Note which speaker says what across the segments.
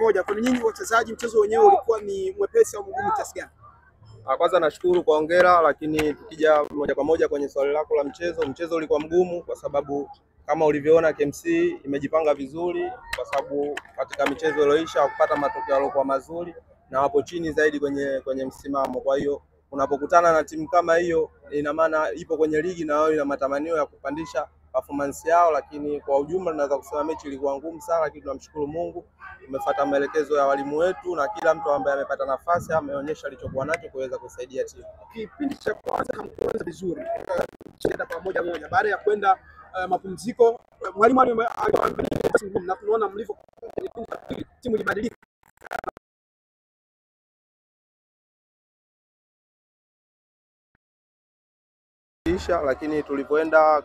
Speaker 1: moja. Kwa nyinyi wachezaji, mchezo wenyewe ulikuwa ni mwepesi au mgumu kiasi gani?
Speaker 2: Kwanza nashukuru kwa hongera, lakini tukija moja kwa moja kwenye swali lako la mchezo ulikuwa mgumu kwa sababu kama ulivyoona KMC imejipanga vizuri, kwa sababu katika michezo iliyoisha kupata matokeo yaliokuwa mazuri na wapo chini zaidi kwenye msimamo. Kwa hiyo unapokutana na timu kama hiyo, ina maana ipo kwenye ligi na wao ina matamanio ya kupandisha performance yao, lakini kwa ujumla naweza kusema mechi ilikuwa ngumu sana, lakini tunamshukuru Mungu tumefuata maelekezo ya walimu wetu na kila mtu ambaye amepata nafasi ameonyesha alichokuwa nacho kuweza kusaidia timu.
Speaker 1: Kipindi cha kwanza hamkuanza vizuri, tunaenda pamoja moja. Baada ya kwenda mapumziko, mwalimu na tunaona mlivyo timu ilibadilika,
Speaker 2: lakini tulipoenda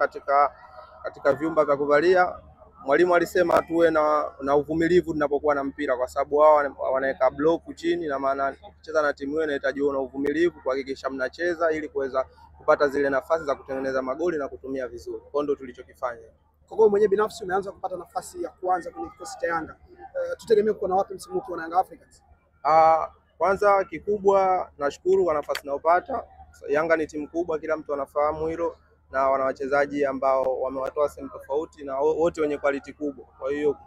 Speaker 2: katika vyumba vya kuvalia, mwalimu alisema tuwe na uvumilivu tunapokuwa na mpira, kwa sababu wao wanaweka block chini, na maana kucheza na timu hiyo inahitaji na uvumilivu kuhakikisha mnacheza ili kuweza kupata zile nafasi za kutengeneza magoli na kutumia vizuri. Kwa ndio tulichokifanya.
Speaker 1: Kwa hiyo mwenyewe binafsi umeanza kupata nafasi ya kwanza kwenye kikosi cha Yanga. Tutegemee kuona wapi msimu huu na Young Africans?
Speaker 2: Kwanza kikubwa nashukuru kwa nafasi ninayopata. Yanga ni timu kubwa, kila mtu anafahamu hilo, na wana wachezaji ambao wamewatoa sehemu tofauti na wote wenye quality kubwa. Kwa hiyo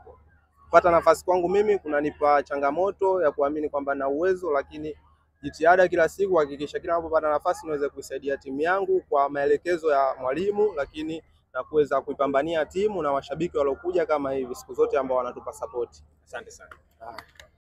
Speaker 2: kupata nafasi kwangu mimi kunanipa changamoto ya kuamini kwamba na uwezo, lakini jitihada kila siku kuhakikisha kila ninapopata nafasi niweze kuisaidia timu yangu kwa maelekezo ya mwalimu, lakini na kuweza kuipambania timu na washabiki waliokuja kama hivi siku zote ambao wanatupa support.
Speaker 1: Asante sana.